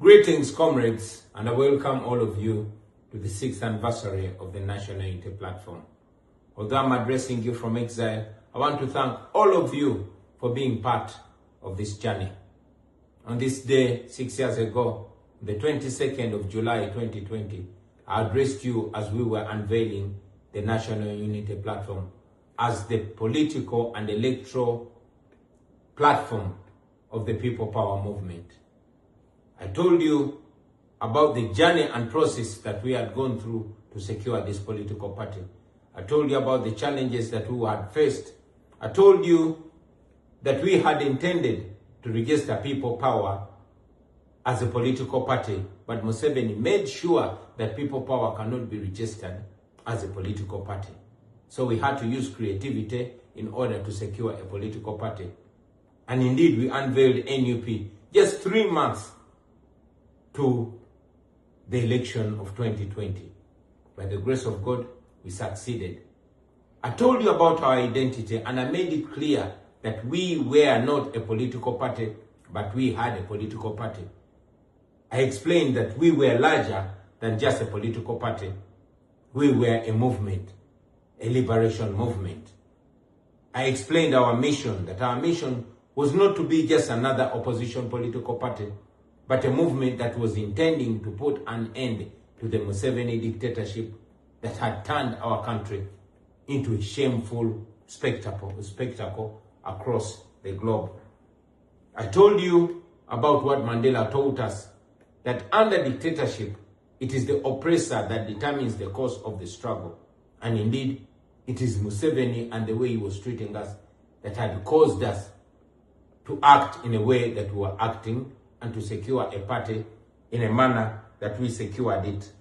Greetings, comrades, and I welcome all of you to the 6th anniversary of the National Unity Platform. Although I'm addressing you from exile, I want to thank all of you for being part of this journey. On this day, 6 years ago, the 22nd of July 2020, I addressed you as we were unveiling the National Unity Platform as the political and electoral platform of the People Power Movement. I told you about the journey and process that we had gone through to secure this political party. I told you about the challenges that we had faced. I told you that we had intended to register People Power as a political party, but Museveni made sure that People Power cannot be registered as a political party. So we had to use creativity in order to secure a political party. And indeed, we unveiled NUP just 3 months to the election of 2020. By the grace of God, we succeeded. I told you about our identity and I made it clear that we were not a political party, but we had a political party. I explained that we were larger than just a political party. We were a movement, a liberation movement. I explained our mission, that our mission was not to be just another opposition political party, but a movement that was intending to put an end to the Museveni dictatorship that had turned our country into a shameful spectacle across the globe. I told you about what Mandela taught us, that under dictatorship, it is the oppressor that determines the course of the struggle. And indeed, it is Museveni and the way he was treating us that had caused us to act in a way that we were acting and to secure a party in a manner that we secured it.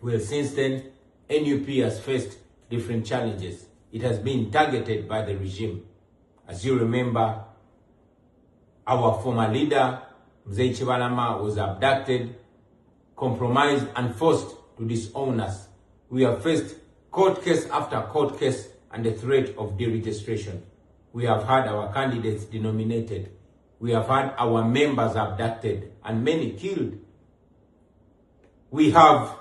Well, since then, NUP has faced different challenges. It has been targeted by the regime. As you remember, our former leader, Mzee Chibalama, was abducted, compromised, and forced to disown us. We have faced court case after court case and the threat of deregistration. We have had our candidates denominated. We have had our members abducted and many killed. We have,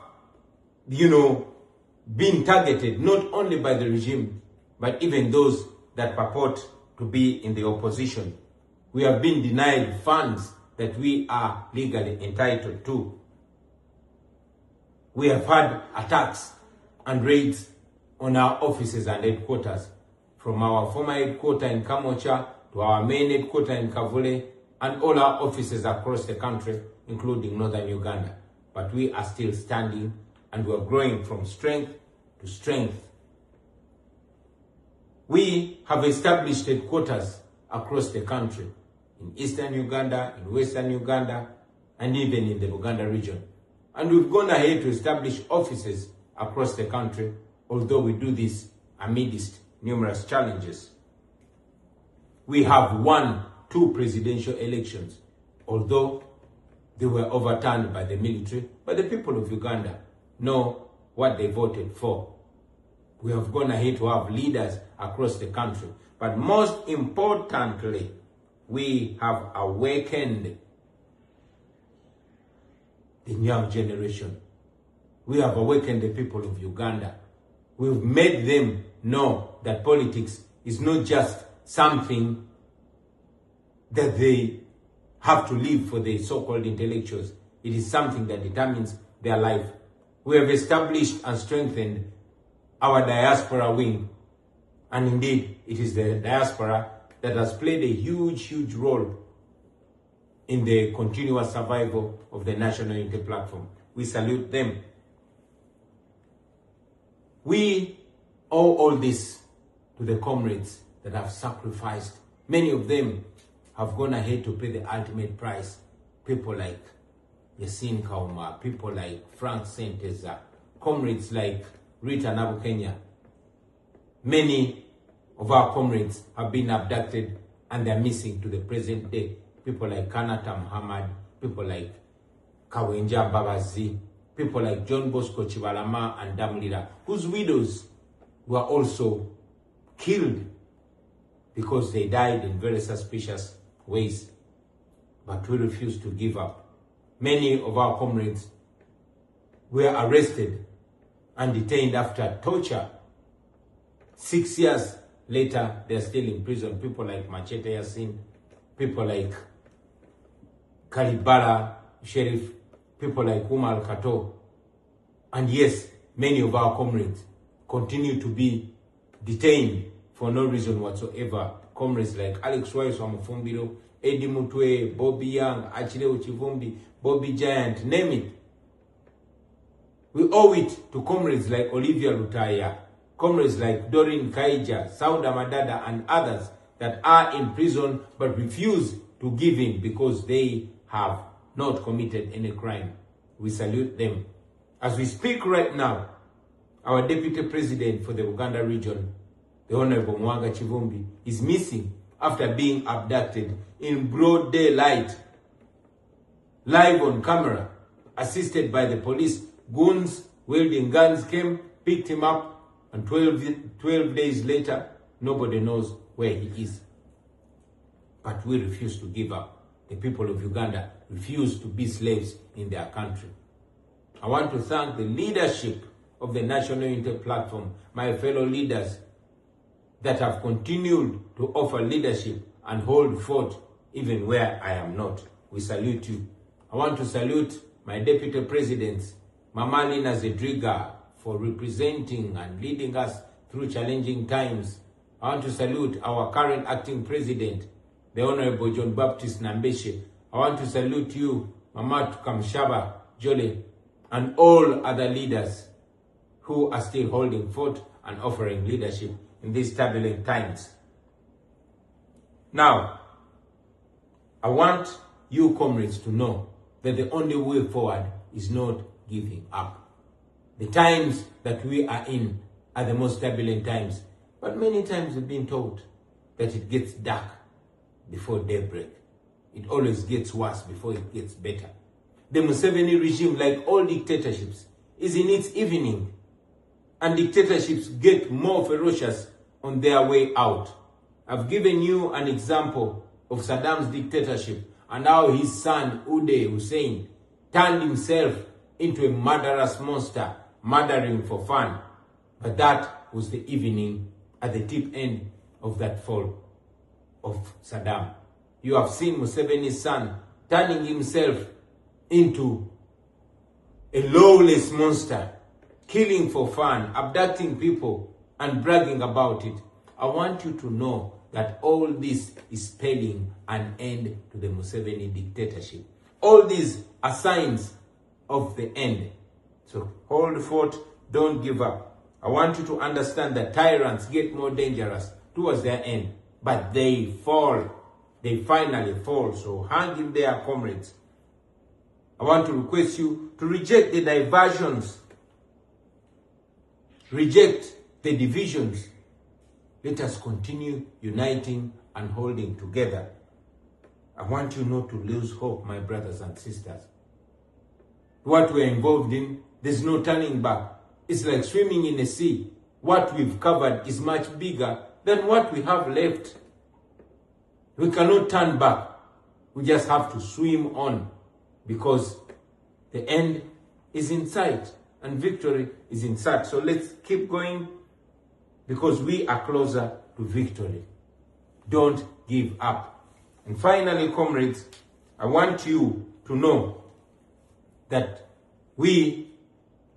been targeted not only by the regime, but even those that purport to be in the opposition. We have been denied funds that we are legally entitled to. We have had attacks and raids on our offices and headquarters, from our former headquarters in Kamocha to our main headquarters in Kavule, and all our offices across the country, including northern Uganda. But we are still standing and we are growing from strength to strength. We have established headquarters across the country, in eastern Uganda, in western Uganda, and even in the Buganda region. And we've gone ahead to establish offices across the country, although we do this amidst numerous challenges. We have won 2 presidential elections, although they were overturned by the military, but the people of Uganda know what they voted for. We have gone ahead to have leaders across the country, but most importantly, we have awakened the young generation. We have awakened the people of Uganda. We've made them know that politics is not just something that they have to live for the so-called intellectuals. It is something that determines their life. We have established and strengthened our diaspora wing. And indeed, it is the diaspora that has played a huge role in the continuous survival of the National Unity Platform. We salute them. We owe all this to the comrades that have sacrificed. Many of them have gone ahead to pay the ultimate price. People like Yasin Kauma, people like Frank Senteza, comrades like Rita Nabukenya. Many of our comrades have been abducted and they're missing to the present day. People like Kanata Muhammad, people like Kawenja Babazi, people like John Bosco Chibalama and Damlira, whose widows were also killed because they died in very suspicious ways. But we refuse to give up. Many of our comrades were arrested and detained after torture. 6 years later, they're still in prison. People like Machete Yasin, people like Kalibara, Sheriff, people like Umar Kato. And yes, many of our comrades continue to be detained for no reason whatsoever. Comrades like Alex Wise Wamufumbiro, Eddie Mutwe, Bobi Young, Achille Uchivumbi, Bobby Giant, name it. We owe it to comrades like Olivia Lutaya, comrades like Doreen Kaija, Sauda Madada, and others that are in prison but refuse to give in because they have not committed any crime. We salute them. As we speak right now, our Deputy President for the Uganda region, the Honorable Mwanga Chivumbi, is missing after being abducted in broad daylight, live on camera, assisted by the police. Goons wielding guns came, picked him up, and 12 days later, nobody knows where he is. But we refuse to give up. The people of Uganda refuse to be slaves in their country. I want to thank the leadership of the National Unity Platform, my fellow leaders that have continued to offer leadership and hold fort even where I am not. We salute you. I want to salute my Deputy Presidents, Mama Lina Zedriga, for representing and leading us through challenging times. I want to salute our current acting president, the Honorable John Baptist Nambeshe. I want to salute you, Mama Tukamshaba Jole, and all other leaders who are still holding fort and offering leadership in these turbulent times. Now, I want you comrades to know that the only way forward is not giving up. The times that we are in are the most turbulent times, but many times we've been told that it gets dark before daybreak. It always gets worse before it gets better. The Museveni regime, like all dictatorships, is in its evening, and dictatorships get more ferocious on their way out. I've given you an example of Saddam's dictatorship and how his son Uday Hussein turned himself into a murderous monster, murdering for fun. But that was the evening at the tip end of that fall of Saddam. You have seen Museveni's son turning himself into a lawless monster, killing for fun, abducting people, and bragging about it. I want you to know that all this is spelling an end to the Museveni dictatorship. All these are signs of the end. So hold fort, don't give up. I want you to understand that tyrants get more dangerous towards their end, but they fall. They finally fall. So hang in there, comrades. I want to request you to reject the diversions, reject the divisions. Let us continue uniting and holding together. I want you not to lose hope, my brothers and sisters. What we're involved in, there's no turning back. It's like swimming in a sea. What we've covered is much bigger than what we have left. We cannot turn back. We just have to swim on, because the end is in sight and victory is in sight. So let's keep going, because we are closer to victory. Don't give up. And finally, comrades, I want you to know that we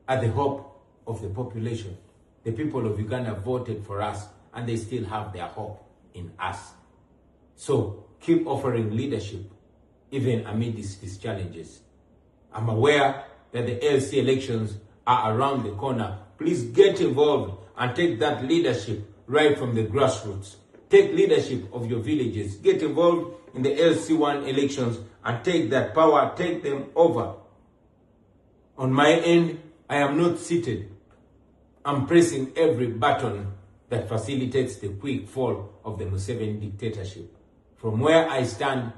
are the hope of the population. The people of Uganda voted for us, and they still have their hope in us. So keep offering leadership, even amidst these challenges. I'm aware that the LC elections are around the corner. Please get involved and take that leadership right from the grassroots. Take leadership of your villages. Get involved in the LC1 elections and take that power, take them over. On my end, I am not seated. I'm pressing every button that facilitates the quick fall of the Museveni dictatorship. From where I stand,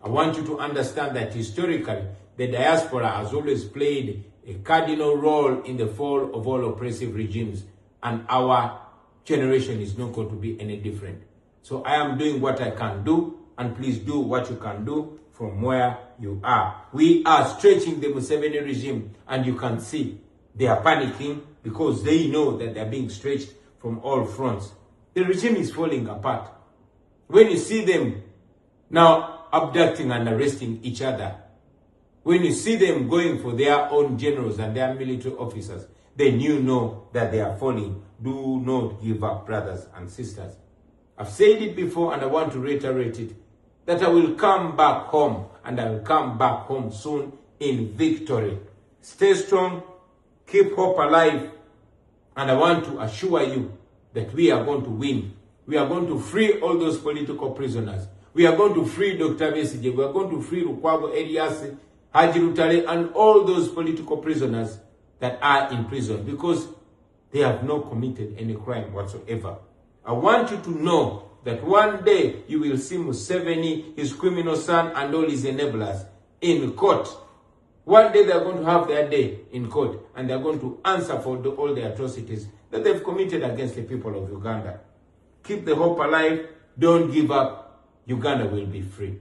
I want you to understand that historically, the diaspora has always played a cardinal role in the fall of all oppressive regimes, and our generation is not going to be any different. So I am doing what I can do, and please do what you can do from where you are. We are stretching the Museveni regime, and you can see they are panicking because they know that they are being stretched from all fronts. The regime is falling apart. When you see them now abducting and arresting each other, when you see them going for their own generals and their military officers, then you know that they are falling. Do not give up, brothers and sisters. I've said it before and I want to reiterate it, that I will come back home, and I will come back home soon in victory. Stay strong, keep hope alive, and I want to assure you that we are going to win. We are going to free all those political prisoners. We are going to free Dr. Besigye. We are going to free Lukwago Elias, Haji Lutale, and all those political prisoners that are in prison because they have not committed any crime whatsoever. I want you to know that one day you will see Museveni, his criminal son, and all his enablers in court. One day they are going to have their day in court, and they are going to answer for all the atrocities that they've committed against the people of Uganda. Keep the hope alive. Don't give up. Uganda will be free.